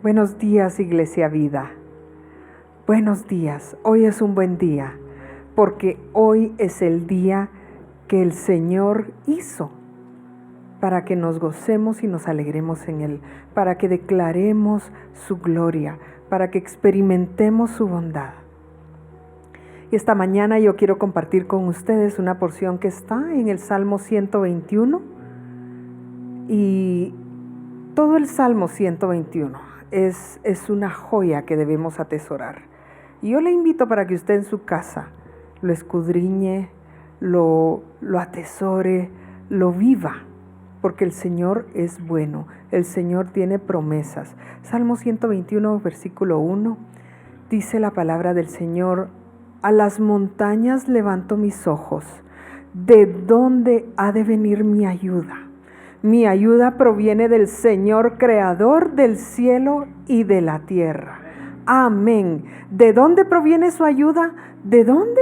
Buenos días, Iglesia Vida. Buenos días. Hoy es un buen día, porque hoy es el día que el Señor hizo para que nos gocemos y nos alegremos en Él, para que declaremos su gloria, para que experimentemos su bondad. Y esta mañana yo quiero compartir con ustedes una porción que está en el Salmo 121 y todo el Salmo 121 es una joya que debemos atesorar. Y yo le invito para que usted en su casa lo escudriñe, lo atesore, lo viva, porque el Señor es bueno, el Señor tiene promesas. Salmo 121, versículo 1, dice la palabra del Señor: a las montañas levanto mis ojos, ¿de dónde ha de venir mi ayuda? Mi ayuda proviene del Señor, creador del cielo y de la tierra. Amén. ¿De dónde proviene su ayuda? ¿De dónde?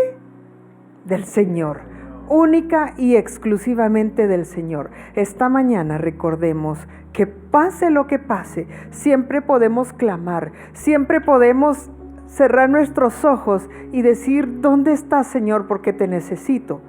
Del Señor. Única y exclusivamente del Señor. Esta mañana recordemos que pase lo que pase, siempre podemos clamar, siempre podemos cerrar nuestros ojos y decir: ¿dónde estás, Señor? Porque te necesito.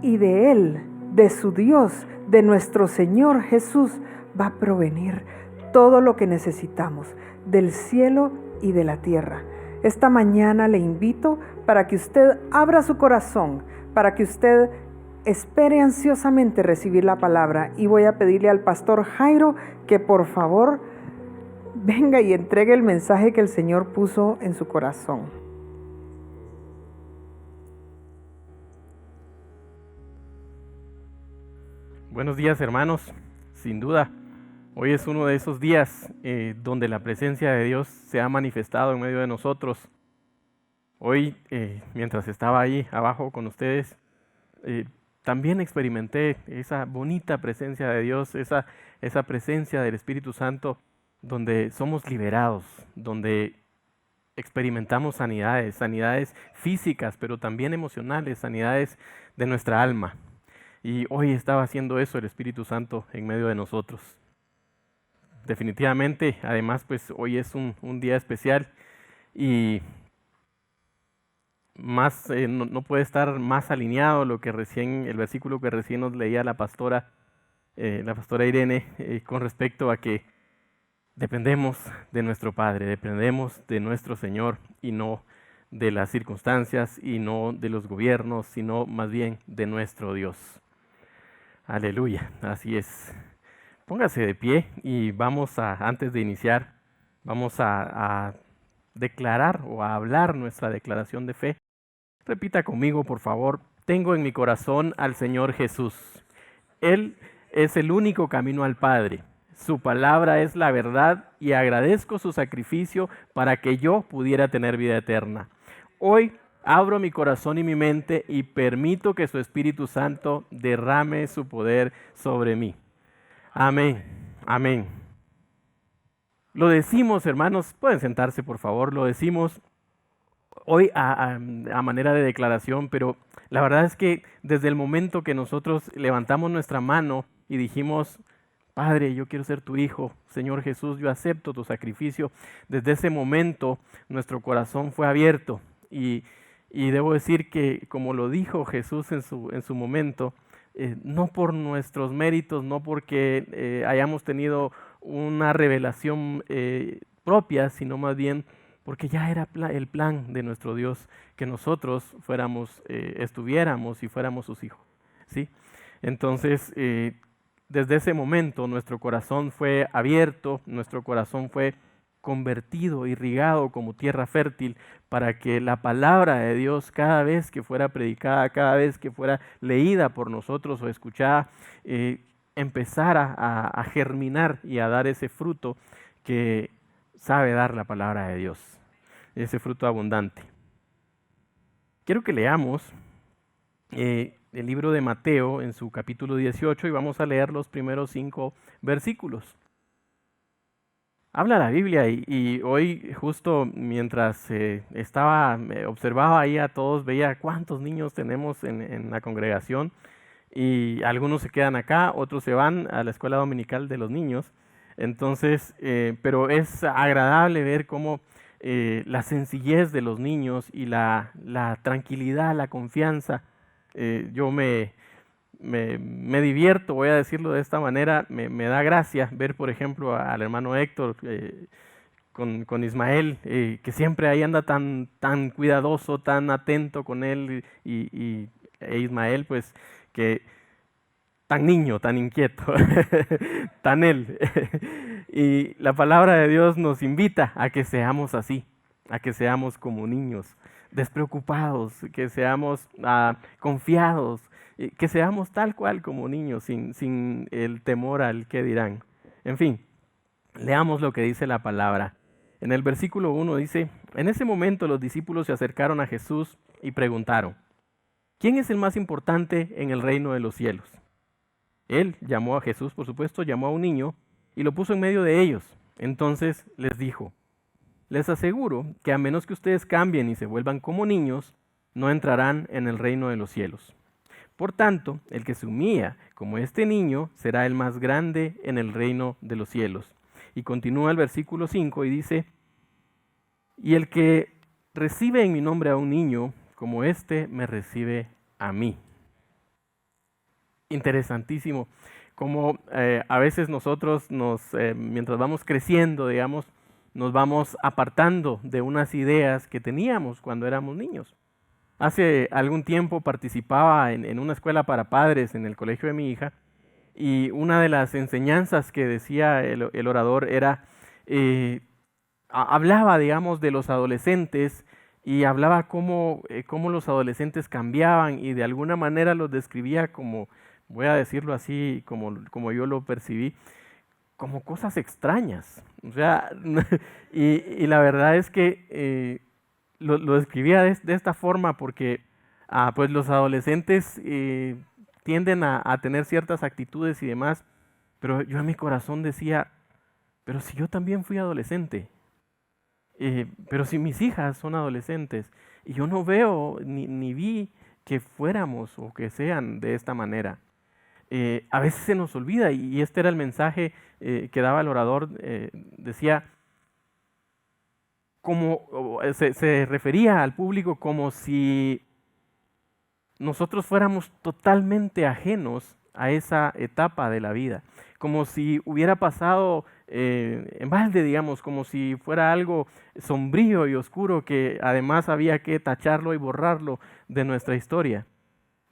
Y de Él, de su Dios, de nuestro Señor Jesús, va a provenir todo lo que necesitamos, del cielo y de la tierra. Esta mañana le invito para que usted abra su corazón, para que usted espere ansiosamente recibir la palabra, y voy a pedirle al pastor Jairo que por favor venga y entregue el mensaje que el Señor puso en su corazón. Buenos días, hermanos. Sin duda, hoy es uno de esos días donde la presencia de Dios se ha manifestado en medio de nosotros. Hoy, mientras estaba ahí abajo con ustedes, también experimenté esa bonita presencia de Dios, esa presencia del Espíritu Santo, donde somos liberados, donde experimentamos sanidades físicas, pero también emocionales, sanidades de nuestra alma. Y hoy estaba haciendo eso el Espíritu Santo en medio de nosotros. Definitivamente, además, pues hoy es un día especial y más no puede estar más alineado el versículo que recién nos leía la pastora Irene, con respecto a que dependemos de nuestro Padre, dependemos de nuestro Señor y no de las circunstancias y no de los gobiernos, sino más bien de nuestro Dios. Aleluya, así es. Póngase de pie y antes de iniciar, vamos a declarar o a hablar nuestra declaración de fe. Repita conmigo, por favor: tengo en mi corazón al Señor Jesús. Él es el único camino al Padre. Su palabra es la verdad y agradezco su sacrificio para que yo pudiera tener vida eterna. Hoy abro mi corazón y mi mente y permito que su Espíritu Santo derrame su poder sobre mí. Amén, amén. Lo decimos, hermanos, pueden sentarse por favor, lo decimos hoy a manera de declaración, pero la verdad es que desde el momento que nosotros levantamos nuestra mano y dijimos: Padre, yo quiero ser tu hijo, Señor Jesús, yo acepto tu sacrificio, desde ese momento nuestro corazón fue abierto y debo decir que, como lo dijo Jesús en su momento, no por nuestros méritos, no porque hayamos tenido una revelación propia, sino más bien porque ya era el plan de nuestro Dios que nosotros estuviéramos y fuéramos sus hijos, ¿sí? Entonces, desde ese momento nuestro corazón fue abierto, nuestro corazón fue convertido, irrigado como tierra fértil, para que la palabra de Dios, cada vez que fuera predicada, cada vez que fuera leída por nosotros o escuchada, empezara a germinar y a dar ese fruto que sabe dar la palabra de Dios, ese fruto abundante. Quiero que leamos el libro de Mateo en su capítulo 18 y vamos a leer los primeros 5 versículos. Habla la Biblia y hoy, justo mientras observaba ahí a todos, veía cuántos niños tenemos en la congregación, y algunos se quedan acá, otros se van a la escuela dominical de los niños. Entonces, pero es agradable ver cómo la sencillez de los niños y la tranquilidad, la confianza, yo me divierto, voy a decirlo de esta manera, me da gracia ver, por ejemplo, al hermano Héctor con Ismael, que siempre ahí anda tan cuidadoso, tan atento con él, e Ismael, pues, que tan niño, tan inquieto, tan él. Y la palabra de Dios nos invita a que seamos así, a que seamos como niños, despreocupados, que seamos confiados, que seamos tal cual como niños, sin el temor al qué dirán. En fin, leamos lo que dice la palabra. En el versículo 1 dice, en ese momento los discípulos se acercaron a Jesús y preguntaron, ¿quién es el más importante en el reino de los cielos? Él llamó a Jesús, por supuesto, llamó a un niño y lo puso en medio de ellos. Entonces les dijo, les aseguro que a menos que ustedes cambien y se vuelvan como niños, no entrarán en el reino de los cielos. Por tanto, el que se humilla como este niño será el más grande en el reino de los cielos. Y continúa el versículo 5 y dice, y el que recibe en mi nombre a un niño, como este me recibe a mí. Interesantísimo, como a veces nosotros mientras vamos creciendo, digamos, nos vamos apartando de unas ideas que teníamos cuando éramos niños. Hace algún tiempo participaba en una escuela para padres en el colegio de mi hija, y una de las enseñanzas que decía el orador era, hablaba, digamos, de los adolescentes y hablaba cómo los adolescentes cambiaban y de alguna manera los describía como, voy a decirlo así, como yo lo percibí, como cosas extrañas. O sea, y la verdad es que lo describía de esta forma porque pues los adolescentes tienden a tener ciertas actitudes y demás, pero yo en mi corazón decía, pero si yo también fui adolescente, pero si mis hijas son adolescentes, y yo no veo ni vi que fuéramos o que sean de esta manera. A veces se nos olvida, y este era el mensaje que daba el orador, decía, se refería al público como si nosotros fuéramos totalmente ajenos a esa etapa de la vida, como si hubiera pasado en balde, digamos, como si fuera algo sombrío y oscuro que además había que tacharlo y borrarlo de nuestra historia.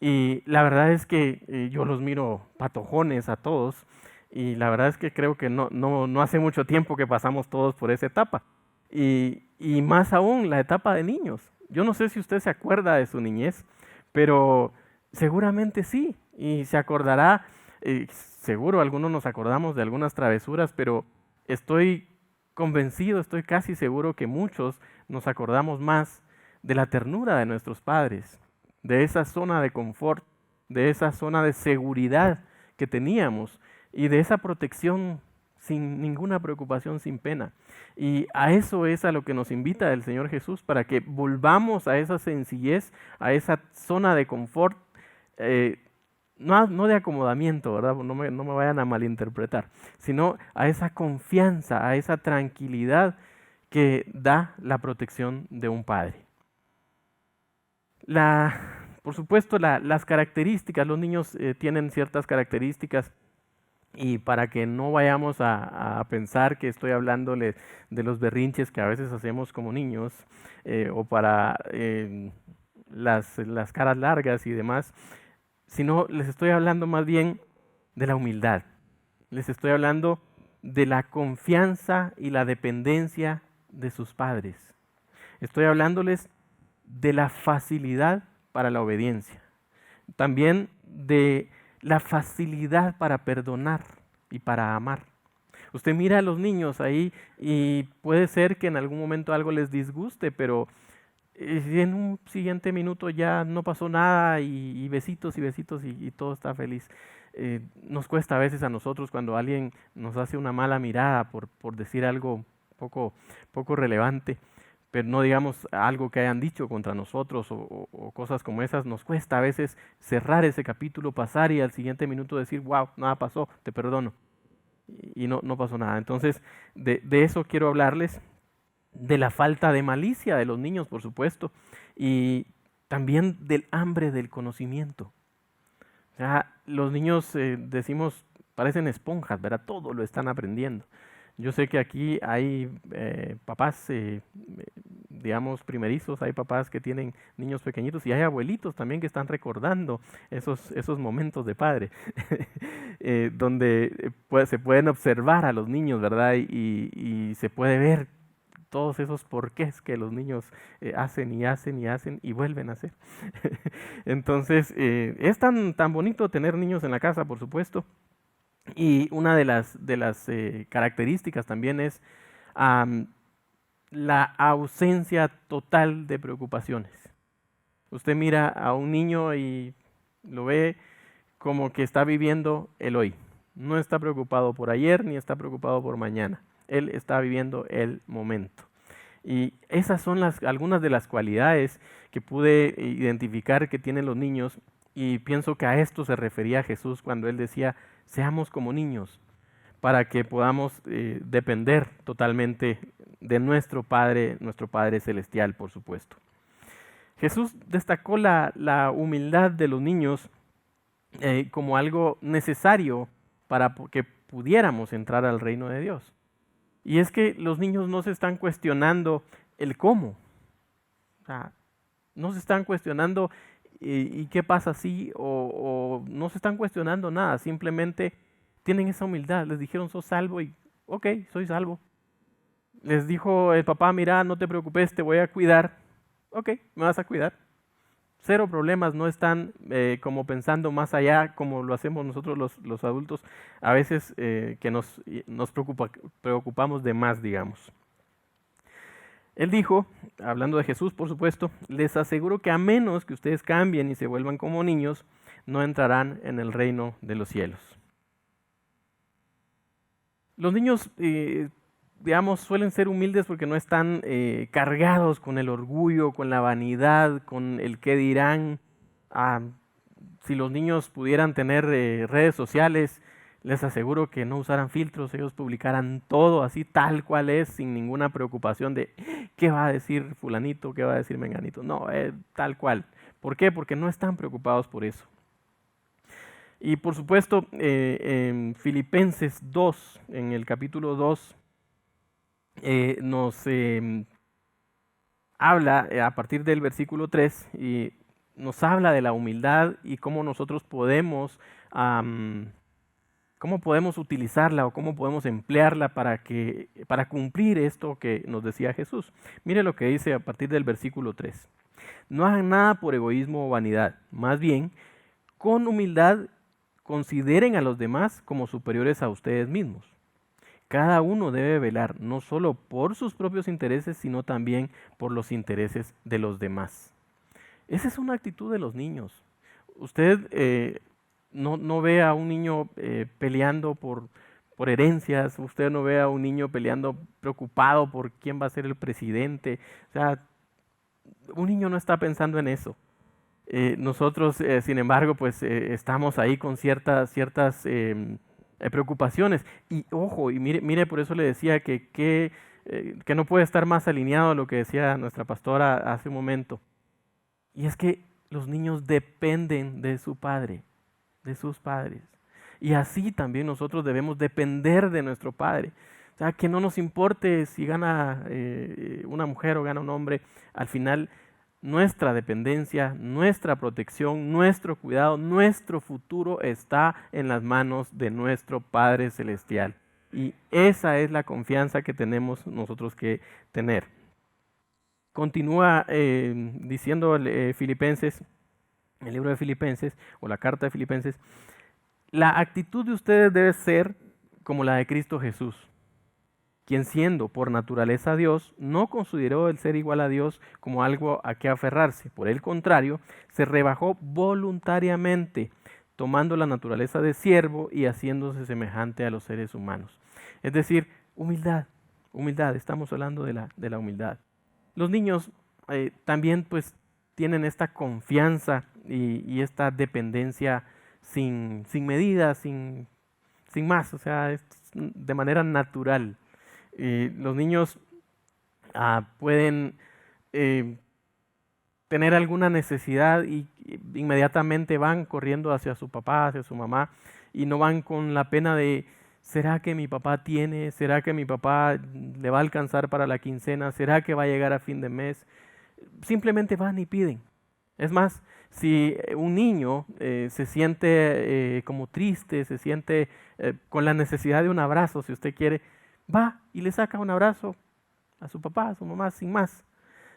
Y la verdad es que yo los miro patojones a todos, y la verdad es que creo que no hace mucho tiempo que pasamos todos por esa etapa. Y más aún la etapa de niños. Yo no sé si usted se acuerda de su niñez, pero seguramente sí, y se acordará, seguro algunos nos acordamos de algunas travesuras, pero estoy convencido, estoy casi seguro que muchos nos acordamos más de la ternura de nuestros padres, de esa zona de confort, de esa zona de seguridad que teníamos y de esa protección sin ninguna preocupación, sin pena. Y a eso es a lo que nos invita el Señor Jesús, para que volvamos a esa sencillez, a esa zona de confort, no de acomodamiento, ¿verdad? No me vayan a malinterpretar, sino a esa confianza, a esa tranquilidad que da la protección de un padre. Por supuesto, las características, los niños tienen ciertas características. Y para que no vayamos a pensar que estoy hablándoles de los berrinches que a veces hacemos como niños, o para las caras largas y demás, sino les estoy hablando más bien de la humildad. Les estoy hablando de la confianza y la dependencia de sus padres. Estoy hablándoles de la facilidad para la obediencia. También de la facilidad para perdonar y para amar. Usted mira a los niños ahí y puede ser que en algún momento algo les disguste, pero en un siguiente minuto ya no pasó nada, y besitos y besitos y todo está feliz. Nos cuesta a veces a nosotros cuando alguien nos hace una mala mirada por decir algo poco relevante, pero no digamos algo que hayan dicho contra nosotros o cosas como esas. Nos cuesta a veces cerrar ese capítulo, pasar y al siguiente minuto decir, wow, nada pasó, te perdono. y no pasó nada. Entonces, de eso quiero hablarles, de la falta de malicia de los niños, por supuesto, y también del hambre del conocimiento. O sea, los niños, decimos, parecen esponjas, ¿verdad? Todo lo están aprendiendo. Yo sé que aquí hay papás, digamos, primerizos, hay papás que tienen niños pequeñitos y hay abuelitos también que están recordando esos momentos de padre, donde se pueden observar a los niños, ¿verdad? Y se puede ver todos esos porqués que los niños hacen y hacen y hacen y vuelven a hacer. Entonces, es tan bonito tener niños en la casa, por supuesto. Y una de las características también es la ausencia total de preocupaciones. Usted mira a un niño y lo ve como que está viviendo el hoy. No está preocupado por ayer ni está preocupado por mañana. Él está viviendo el momento. Y esas son algunas de las cualidades que pude identificar que tienen los niños, y pienso que a esto se refería Jesús cuando él decía, seamos como niños, para que podamos depender totalmente de nuestro Padre Celestial, por supuesto. Jesús destacó la humildad de los niños como algo necesario para que pudiéramos entrar al reino de Dios. Y es que los niños no se están cuestionando el cómo. O sea, no se están cuestionando y qué pasa si, o no se están cuestionando nada. Simplemente tienen esa humildad. Les dijeron, sos salvo, y ok, soy salvo. Les dijo el papá, mira, no te preocupes, te voy a cuidar. Ok, me vas a cuidar. Cero problemas, no están como pensando más allá como lo hacemos nosotros los adultos, a veces que nos preocupamos de más, digamos. Él dijo, hablando de Jesús, por supuesto, les aseguro que a menos que ustedes cambien y se vuelvan como niños, no entrarán en el reino de los cielos. Los niños, digamos, suelen ser humildes porque no están cargados con el orgullo, con la vanidad, con el qué dirán. Si los niños pudieran tener redes sociales, les aseguro que no usaran filtros, ellos publicaran todo así tal cual es, sin ninguna preocupación de qué va a decir fulanito, qué va a decir menganito. No, tal cual. ¿Por qué? Porque no están preocupados por eso. Y por supuesto, en Filipenses 2, en el capítulo 2, nos habla a partir del versículo 3 y nos habla de la humildad y cómo nosotros podemos utilizarla o cómo podemos emplearla para cumplir esto que nos decía Jesús. Mire lo que dice a partir del versículo 3. No hagan nada por egoísmo o vanidad, más bien, con humildad consideren a los demás como superiores a ustedes mismos. Cada uno debe velar no solo por sus propios intereses, sino también por los intereses de los demás. Esa es una actitud de los niños. Usted no ve a un niño peleando por herencias, usted no ve a un niño peleando preocupado por quién va a ser el presidente. O sea, un niño no está pensando en eso. Nosotros, sin embargo, pues estamos ahí con ciertas preocupaciones. Y ojo, y mire, por eso le decía que no puede estar más alineado a lo que decía nuestra pastora hace un momento. Y es que los niños dependen de su padre, de sus padres. Y así también nosotros debemos depender de nuestro padre. O sea, que no nos importe si gana una mujer o gana un hombre, al final nuestra dependencia, nuestra protección, nuestro cuidado, nuestro futuro está en las manos de nuestro Padre Celestial. Y esa es la confianza que tenemos nosotros que tener. Continúa diciendo Filipenses, el libro de Filipenses o la carta de Filipenses, la actitud de ustedes debe ser como la de Cristo Jesús, quien siendo por naturaleza Dios, no consideró el ser igual a Dios como algo a que aferrarse. Por el contrario, se rebajó voluntariamente, tomando la naturaleza de siervo y haciéndose semejante a los seres humanos. Es decir, humildad, estamos hablando de la humildad. Los niños también pues tienen esta confianza y esta dependencia sin medida, sin más. O sea, de manera natural. Los niños pueden tener alguna necesidad y inmediatamente van corriendo hacia su papá, hacia su mamá, y no van con la pena de ¿será que mi papá tiene? ¿Será que mi papá le va a alcanzar para la quincena? ¿Será que va a llegar a fin de mes? Simplemente van y piden. Es más, si un niño se siente como triste, se siente con la necesidad de un abrazo, si usted quiere, va y le saca un abrazo a su papá, a su mamá, sin más.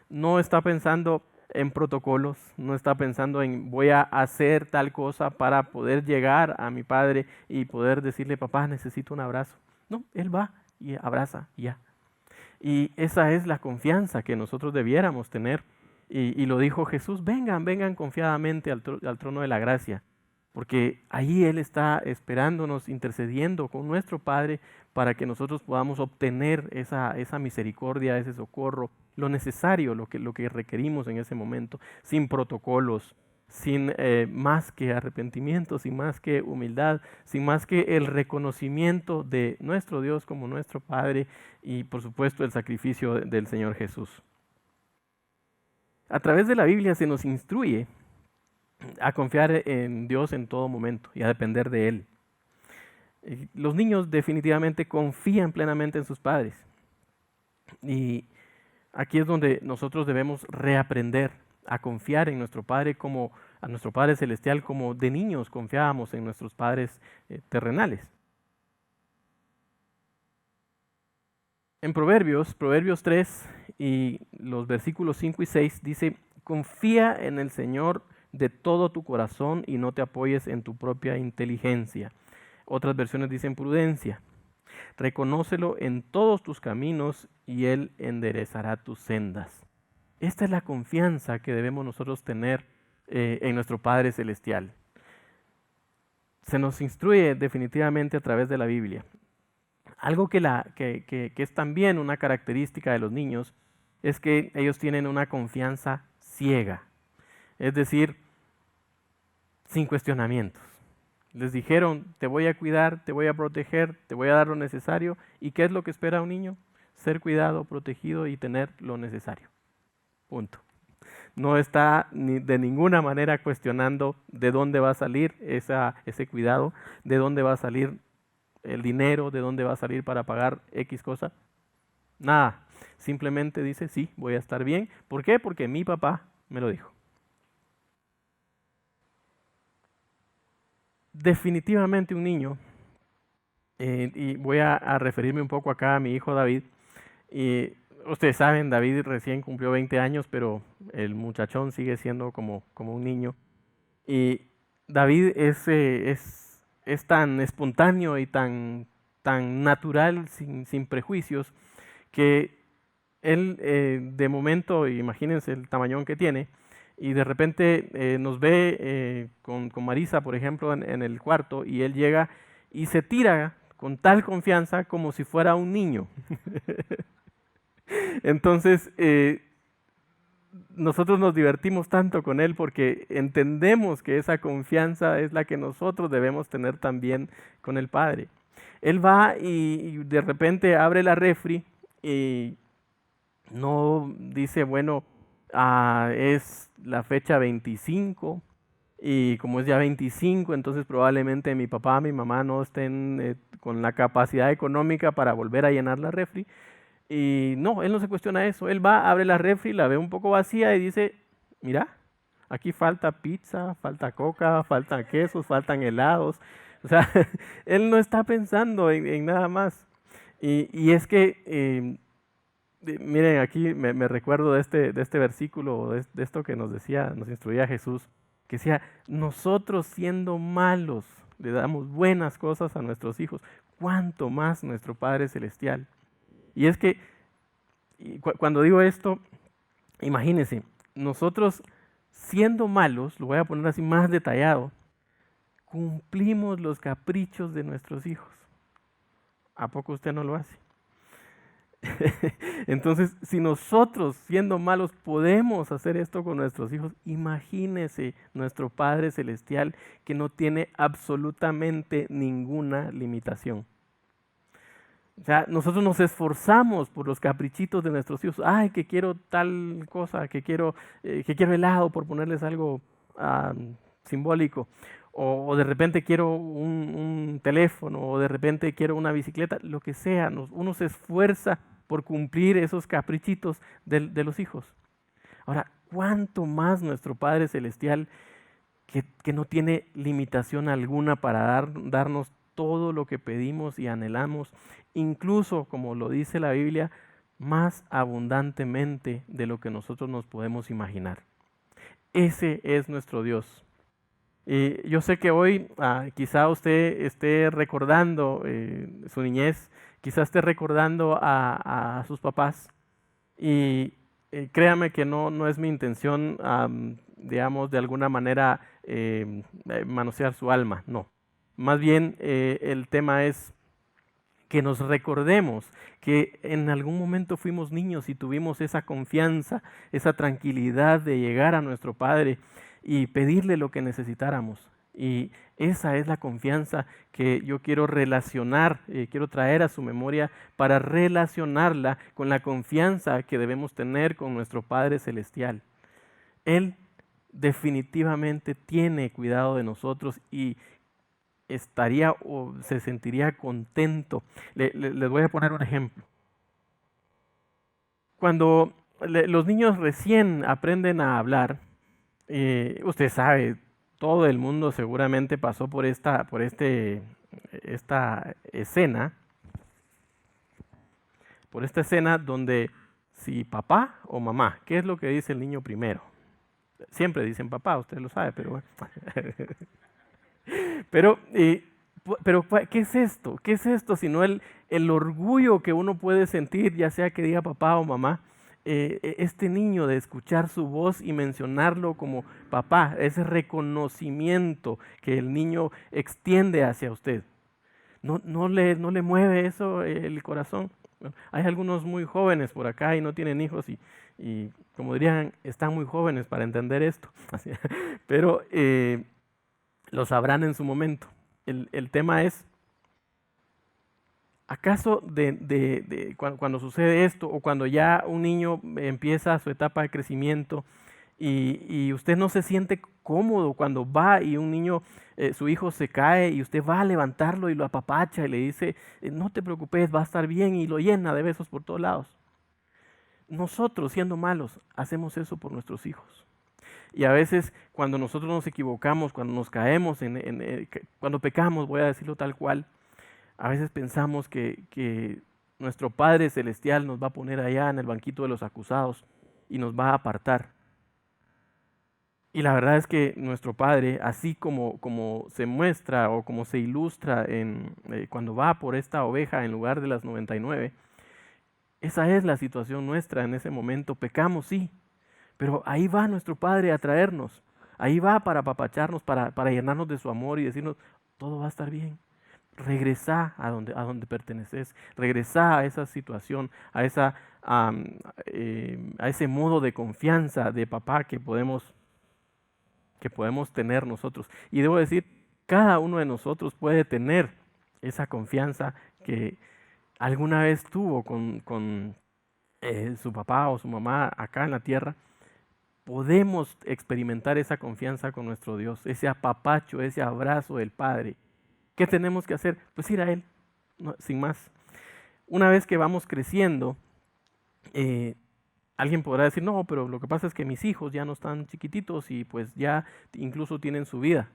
No está pensando en protocolos, no está pensando en voy a hacer tal cosa para poder llegar a mi padre y poder decirle, papá, necesito un abrazo. No, él va y abraza y ya. Y esa es la confianza que nosotros debiéramos tener. Y lo dijo Jesús, vengan, vengan confiadamente al trono de la gracia, porque ahí Él está esperándonos, intercediendo con nuestro Padre para que nosotros podamos obtener esa misericordia, ese socorro, lo necesario, lo que requerimos en ese momento, sin protocolos, sin más que arrepentimiento, sin más que humildad, sin más que el reconocimiento de nuestro Dios como nuestro Padre y por supuesto el sacrificio del Señor Jesús. A través de la Biblia se nos instruye a confiar en Dios en todo momento y a depender de Él. Los niños definitivamente confían plenamente en sus padres. Y aquí es donde nosotros debemos reaprender a confiar en nuestro Padre como a nuestro Padre Celestial, como de niños confiábamos en nuestros padres terrenales. En Proverbios 3 y los versículos 5 y 6 dice, confía en el Señor de todo tu corazón y no te apoyes en tu propia inteligencia. Otras versiones dicen prudencia. Reconócelo en todos tus caminos y Él enderezará tus sendas. Esta es la confianza que debemos nosotros tener en nuestro Padre Celestial. Se nos instruye definitivamente a través de la Biblia. Algo que es también una característica de los niños es que ellos tienen una confianza ciega, es decir, sin cuestionamientos. Les dijeron, te voy a cuidar, te voy a proteger, te voy a dar lo necesario. ¿Y qué es lo que espera un niño? Ser cuidado, protegido y tener lo necesario. Punto. No está de ninguna manera cuestionando de dónde va a salir ese cuidado, de dónde va a salir el dinero, de dónde va a salir para pagar X cosa. Nada, simplemente dice, sí, voy a estar bien. ¿Por qué? Porque mi papá me lo dijo. Definitivamente un niño, y voy a referirme un poco acá a mi hijo David, y ustedes saben, David recién cumplió 20 años, pero el muchachón sigue siendo como un niño. Y David es tan espontáneo y tan natural, sin prejuicios, que él de momento, imagínense el tamañón que tiene, y de repente nos ve con Marisa, por ejemplo, en el cuarto, y él llega y se tira con tal confianza como si fuera un niño. Entonces, nosotros nos divertimos tanto con él porque entendemos que esa confianza es la que nosotros debemos tener también con el Padre. Él va y de repente abre la refri y no dice, bueno, es la fecha 25 y como es ya 25, entonces probablemente mi papá, mi mamá no estén con la capacidad económica para volver a llenar la refri. Y no, él no se cuestiona eso. Él va, abre la refri, la ve un poco vacía y dice, mira, aquí falta pizza, falta coca, faltan quesos, faltan helados. O sea, él no está pensando en nada más. Y es que, miren, aquí me recuerdo de este versículo, de esto que nos decía, nos instruía Jesús, que decía, nosotros siendo malos le damos buenas cosas a nuestros hijos, cuánto más nuestro Padre Celestial. Y es que cuando digo esto, imagínense, nosotros siendo malos, lo voy a poner así más detallado, cumplimos los caprichos de nuestros hijos. ¿A poco usted no lo hace? Entonces, si nosotros siendo malos podemos hacer esto con nuestros hijos, imagínese nuestro Padre Celestial que no tiene absolutamente ninguna limitación. O sea, nosotros nos esforzamos por los caprichitos de nuestros hijos. Ay, que quiero tal cosa, que quiero helado, por ponerles algo ah, simbólico. O de repente quiero un teléfono, o de repente quiero una bicicleta, lo que sea. Uno se esfuerza por cumplir esos caprichitos de los hijos. Ahora, ¿cuánto más nuestro Padre Celestial, que no tiene limitación alguna para darnos todo lo que pedimos y anhelamos, incluso, como lo dice la Biblia, más abundantemente de lo que nosotros nos podemos imaginar? Ese es nuestro Dios. Y yo sé que hoy quizá usted esté recordando su niñez, quizá esté recordando a sus papás, y créame que no es mi intención, digamos, de alguna manera manosear su alma, no. Más bien el tema es que nos recordemos que en algún momento fuimos niños y tuvimos esa confianza, esa tranquilidad de llegar a nuestro Padre y pedirle lo que necesitáramos. Y esa es la confianza que yo quiero relacionar, quiero traer a su memoria para relacionarla con la confianza que debemos tener con nuestro Padre Celestial. Él definitivamente tiene cuidado de nosotros y estaría o se sentiría contento. Les voy a poner un ejemplo. Cuando los niños recién aprenden a hablar, usted sabe, todo el mundo seguramente pasó por esta escena, donde si papá o mamá, ¿qué es lo que dice el niño primero? Siempre dicen papá, usted lo sabe, pero bueno. Pero, ¿qué es esto? ¿Qué es esto sino el orgullo que uno puede sentir, ya sea que diga papá o mamá? Este niño, de escuchar su voz y mencionarlo como papá, ese reconocimiento que el niño extiende hacia usted. ¿No le mueve eso el corazón? Bueno, hay algunos muy jóvenes por acá y no tienen hijos y como dirían, están muy jóvenes para entender esto. Pero lo sabrán en su momento. El tema es, ¿acaso cuando sucede esto, o cuando ya un niño empieza su etapa de crecimiento y usted no se siente cómodo cuando va y un niño, su hijo se cae y usted va a levantarlo y lo apapacha y le dice, no te preocupes, va a estar bien, y lo llena de besos por todos lados? Nosotros, siendo malos, hacemos eso por nuestros hijos. Y a veces cuando nosotros nos equivocamos, cuando nos caemos, cuando pecamos, voy a decirlo tal cual, a veces pensamos que nuestro Padre Celestial nos va a poner allá en el banquito de los acusados y nos va a apartar. Y la verdad es que nuestro Padre, así como se muestra o como se ilustra cuando va por esta oveja en lugar de las 99, esa es la situación nuestra en ese momento. Pecamos, sí, pero ahí va nuestro Padre a traernos. Ahí va para apapacharnos, para llenarnos de su amor y decirnos, todo va a estar bien. Regresa a donde perteneces. Regresa a esa situación, a ese modo de confianza de papá que podemos tener nosotros. Y debo decir, cada uno de nosotros puede tener esa confianza que alguna vez tuvo con su papá o su mamá acá en la tierra. Podemos experimentar esa confianza con nuestro Dios, ese apapacho, ese abrazo del Padre. ¿Qué tenemos que hacer? Pues ir a Él, sin más. Una vez que vamos creciendo, alguien podrá decir, no, pero lo que pasa es que mis hijos ya no están chiquititos y pues ya incluso tienen su vida.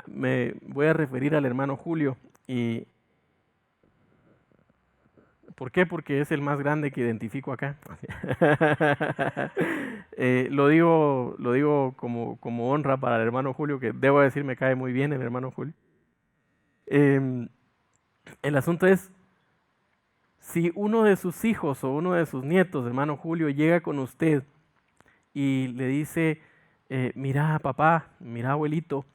Me voy a referir al hermano Julio. Y ¿por qué? Porque es el más grande que identifico acá. Lo digo como honra para el hermano Julio, que debo decir me cae muy bien el hermano Julio. El asunto es, si uno de sus hijos o uno de sus nietos, hermano Julio, llega con usted y le dice, mira papá, mira abuelito,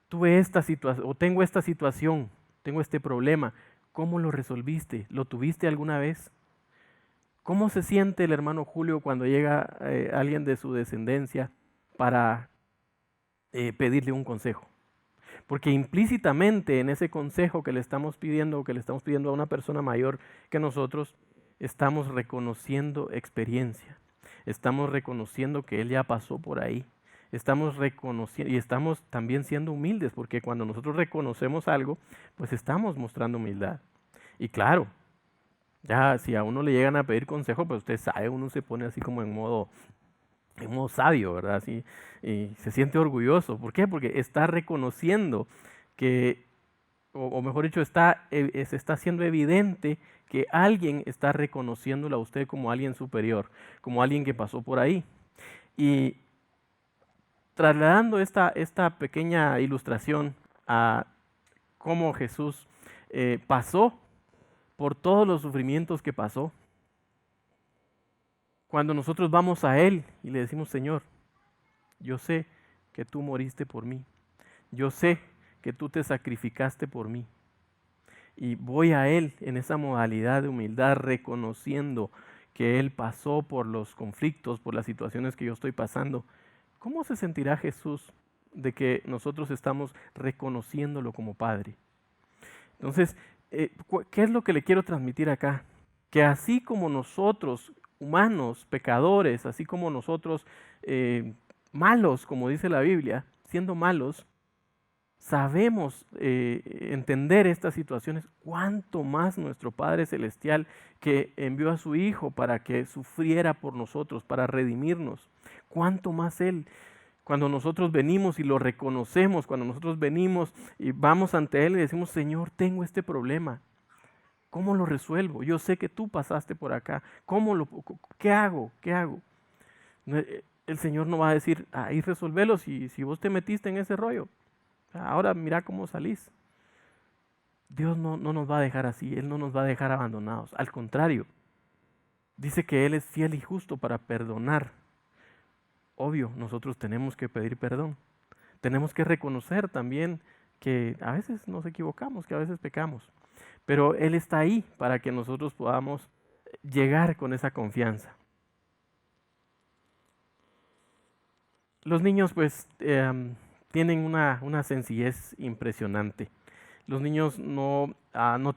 tuve esta situación o tengo esta situación, tengo este problema, ¿cómo lo resolviste? ¿Lo tuviste alguna vez? ¿Cómo se siente el hermano Julio cuando llega alguien de su descendencia para pedirle un consejo? Porque implícitamente en ese consejo que le estamos pidiendo o que le estamos pidiendo a una persona mayor que nosotros, estamos reconociendo experiencia. Estamos reconociendo que él ya pasó por ahí. Estamos reconociendo y estamos también siendo humildes, porque cuando nosotros reconocemos algo, pues estamos mostrando humildad. Y claro, ya si a uno le llegan a pedir consejo, pues usted sabe, uno se pone así como en modo sabio, ¿verdad? Así, y se siente orgulloso. ¿Por qué? Porque está reconociendo que, o mejor dicho, se está haciendo evidente que alguien está reconociéndolo a usted como alguien superior, como alguien que pasó por ahí. Y trasladando esta pequeña ilustración a cómo Jesús pasó por todos los sufrimientos que pasó, cuando nosotros vamos a Él y le decimos, Señor, yo sé que tú moriste por mí, yo sé que tú te sacrificaste por mí, y voy a Él en esa modalidad de humildad, reconociendo que Él pasó por los conflictos, por las situaciones que yo estoy pasando. ¿Cómo se sentirá Jesús de que nosotros estamos reconociéndolo como Padre? Entonces, ¿qué es lo que le quiero transmitir acá? Que así como nosotros, humanos, pecadores, así como nosotros, malos, como dice la Biblia, siendo malos, sabemos entender estas situaciones, cuánto más nuestro Padre Celestial, que envió a su Hijo para que sufriera por nosotros, para redimirnos, cuánto más Él. Cuando nosotros venimos y lo reconocemos, cuando nosotros venimos y vamos ante Él y decimos, Señor, tengo este problema, ¿cómo lo resuelvo? Yo sé que tú pasaste por acá, ¿qué hago? ¿Qué hago? El Señor no va a decir, ahí resolvelo si vos te metiste en ese rollo. Ahora mira cómo salís. Dios no nos va a dejar así, Él no nos va a dejar abandonados. Al contrario, dice que Él es fiel y justo para perdonar. Obvio, nosotros tenemos que pedir perdón. Tenemos que reconocer también que a veces nos equivocamos, que a veces pecamos. Pero Él está ahí para que nosotros podamos llegar con esa confianza. Los niños pues tienen una sencillez impresionante. Los niños no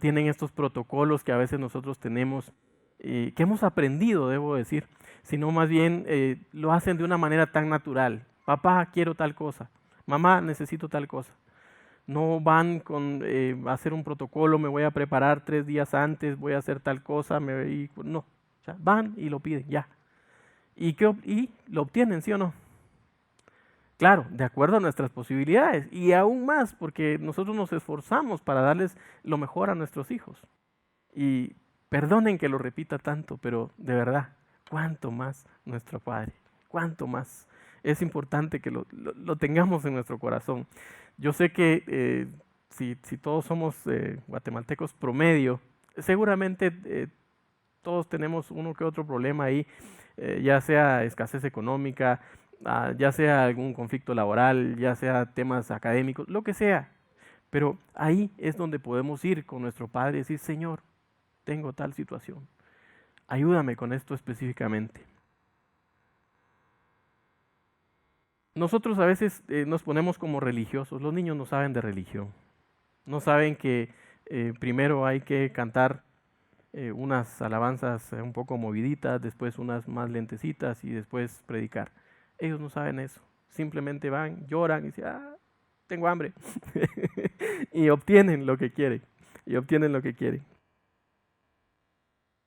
tienen estos protocolos que a veces nosotros tenemos, que hemos aprendido, debo decir, sino más bien lo hacen de una manera tan natural. Papá, quiero tal cosa. Mamá, necesito tal cosa. No van con hacer un protocolo, me voy a preparar 3 días antes, voy a hacer tal cosa, no. O sea, van y lo piden, ya. Y lo obtienen, ¿sí o no? Claro, de acuerdo a nuestras posibilidades y aún más porque nosotros nos esforzamos para darles lo mejor a nuestros hijos. Y perdonen que lo repita tanto, pero de verdad, cuánto más nuestro Padre, cuánto más. Es importante que lo tengamos en nuestro corazón. Yo sé que si todos somos guatemaltecos promedio, seguramente todos tenemos uno que otro problema ahí, ya sea escasez económica, ya sea algún conflicto laboral, ya sea temas académicos, lo que sea. Pero ahí es donde podemos ir con nuestro Padre y decir, Señor, tengo tal situación, ayúdame con esto específicamente. Nosotros a veces nos ponemos como religiosos, los niños no saben de religión, no saben que primero hay que cantar unas alabanzas un poco moviditas, después unas más lentecitas y después predicar. Ellos no saben eso, simplemente van, lloran y dicen, tengo hambre, y obtienen lo que quieren,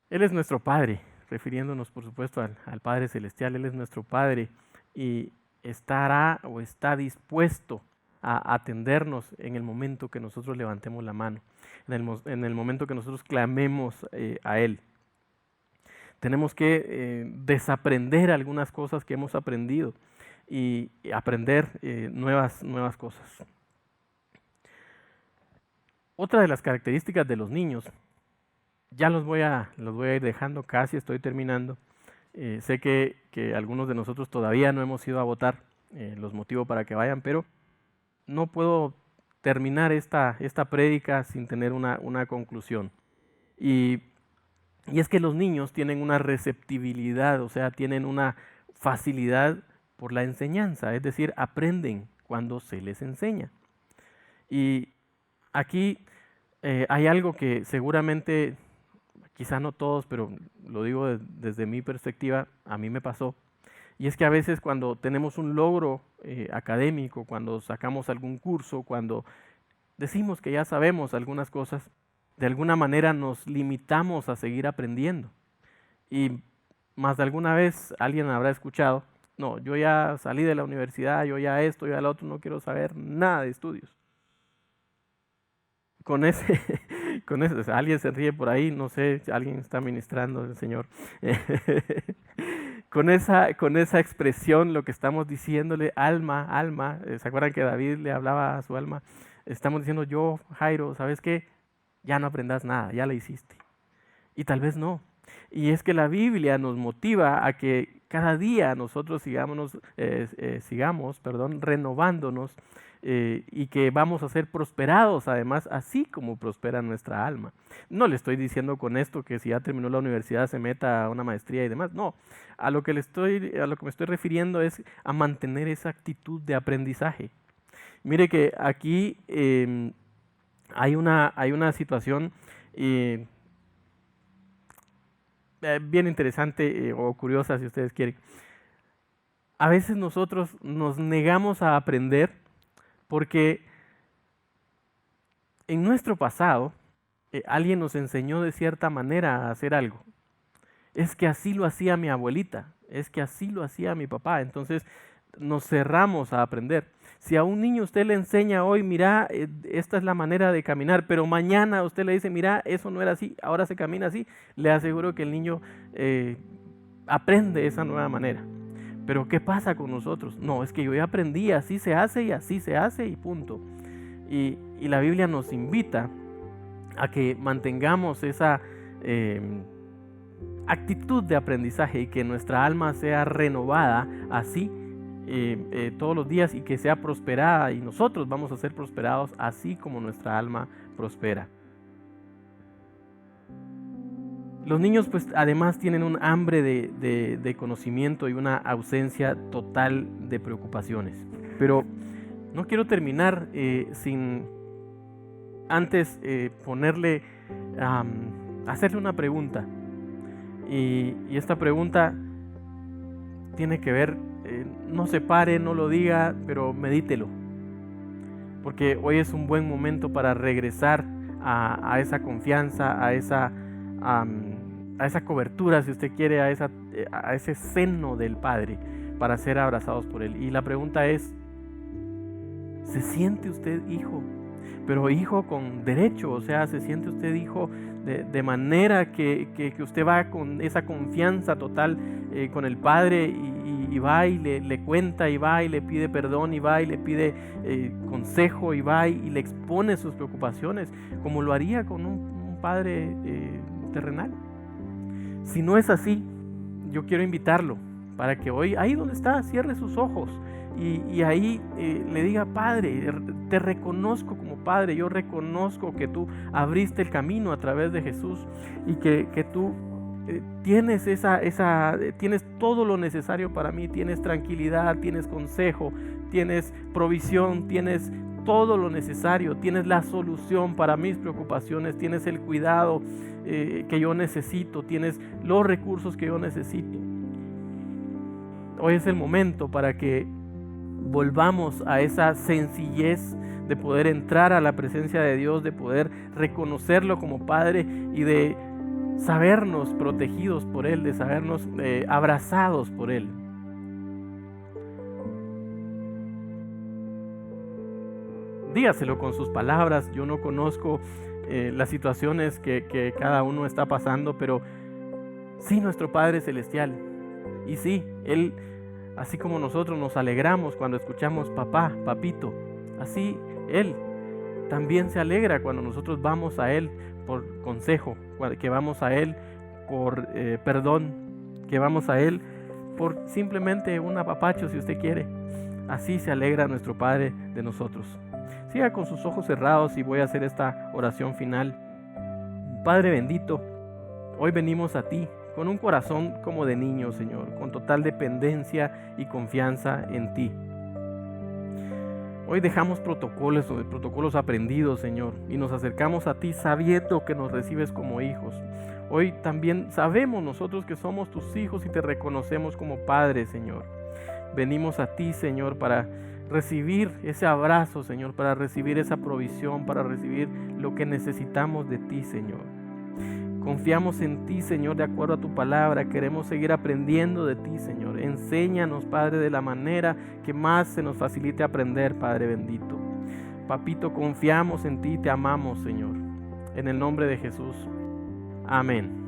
Él es nuestro Padre, refiriéndonos por supuesto al Padre Celestial, Él es nuestro Padre y estará o está dispuesto a atendernos en el momento que nosotros levantemos la mano, en el momento que nosotros clamemos a Él. Tenemos que desaprender algunas cosas que hemos aprendido y aprender nuevas cosas. Otra de las características de los niños, ya los voy a ir dejando, casi estoy terminando. Sé que algunos de nosotros todavía no hemos ido a votar, los motivo para que vayan, pero no puedo terminar esta prédica sin tener una conclusión. Y es que los niños tienen una receptibilidad, o sea, tienen una facilidad por la enseñanza, es decir, aprenden cuando se les enseña. Y aquí hay algo que seguramente, quizá no todos, pero lo digo desde mi perspectiva, a mí me pasó. Y es que a veces cuando tenemos un logro académico, cuando sacamos algún curso, cuando decimos que ya sabemos algunas cosas, de alguna manera nos limitamos a seguir aprendiendo. Y más de alguna vez alguien habrá escuchado, no, yo ya salí de la universidad, yo ya esto, yo ya lo otro, no quiero saber nada de estudios. Con ese, o sea, alguien se ríe por ahí, no sé, alguien está ministrando el Señor. Con esa expresión, lo que estamos diciéndole, alma, alma, ¿se acuerdan que David le hablaba a su alma? Estamos diciendo, yo, Jairo, ¿sabes qué? Ya no aprendas nada, ya la hiciste. Y tal vez no. Y es que la Biblia nos motiva a que cada día nosotros sigamos renovándonos y que vamos a ser prosperados además, así como prospera nuestra alma. No le estoy diciendo con esto que si ya terminó la universidad se meta a una maestría y demás. No, a lo que me estoy refiriendo es a mantener esa actitud de aprendizaje. Mire que aquí hay una situación bien interesante o curiosa, si ustedes quieren. A veces nosotros nos negamos a aprender porque en nuestro pasado alguien nos enseñó de cierta manera a hacer algo. Es que así lo hacía mi abuelita, es que así lo hacía mi papá. Entonces nos cerramos a aprender. Si a un niño usted le enseña hoy, mira, esta es la manera de caminar, pero mañana usted le dice, mira, eso no era así, ahora se camina así, le aseguro que el niño aprende esa nueva manera. Pero ¿qué pasa con nosotros? No, es que yo ya aprendí, así se hace y punto. Y la Biblia nos invita a que mantengamos esa actitud de aprendizaje y que nuestra alma sea renovada así todos los días y que sea prosperada, y nosotros vamos a ser prosperados así como nuestra alma prospera. Los niños pues además tienen un hambre de conocimiento y una ausencia total de preocupaciones. Pero no quiero terminar sin antes hacerle una pregunta. Y esta pregunta tiene que ver, no se pare, no lo diga, pero medítelo. Porque hoy es un buen momento para regresar a esa confianza, a esa cobertura, si usted quiere, a ese seno del Padre, para ser abrazados por Él. Y la pregunta es, ¿se siente usted hijo? Pero hijo con derecho, o sea, ¿se siente usted hijo de manera que usted va con esa confianza total con el Padre y va y le cuenta, y va y le pide perdón, y va y le pide consejo, y va y le expone sus preocupaciones, como lo haría con un padre terrenal? Si no es así, yo quiero invitarlo para que hoy, ahí donde está, cierre sus ojos y ahí le diga: Padre, te reconozco como Padre, yo reconozco que tú abriste el camino a través de Jesús y que tú tienes tienes todo lo necesario para mí, tienes tranquilidad, tienes consejo, tienes provisión, tienes todo lo necesario, tienes la solución para mis preocupaciones, tienes el cuidado que yo necesito, tienes los recursos que yo necesito. Hoy es el momento para que volvamos a esa sencillez de poder entrar a la presencia de Dios, de poder reconocerlo como Padre y de sabernos protegidos por Él, de sabernos abrazados por Él. Dígaselo con sus palabras. Yo no conozco las situaciones que cada uno está pasando, pero sí, nuestro Padre Celestial. Y sí, Él, así como nosotros nos alegramos cuando escuchamos papá, papito, así Él también se alegra cuando nosotros vamos a Él por consejo, que vamos a Él por perdón, que vamos a Él por simplemente un apapacho, si usted quiere. Así se alegra nuestro Padre de nosotros. Siga con sus ojos cerrados y voy a hacer esta oración final. Padre bendito, hoy venimos a ti con un corazón como de niño, Señor, con total dependencia y confianza en ti. Hoy dejamos protocolos aprendidos, Señor, y nos acercamos a ti sabiendo que nos recibes como hijos. Hoy también sabemos nosotros que somos tus hijos y te reconocemos como Padre, Señor. Venimos a ti, Señor, para recibir ese abrazo, Señor, para recibir esa provisión, para recibir lo que necesitamos de ti, Señor. Confiamos en ti, Señor, de acuerdo a tu palabra. Queremos seguir aprendiendo de ti, Señor. Enséñanos, Padre, de la manera que más se nos facilite aprender, Padre bendito. Papito, confiamos en ti y te amamos, Señor. En el nombre de Jesús. Amén.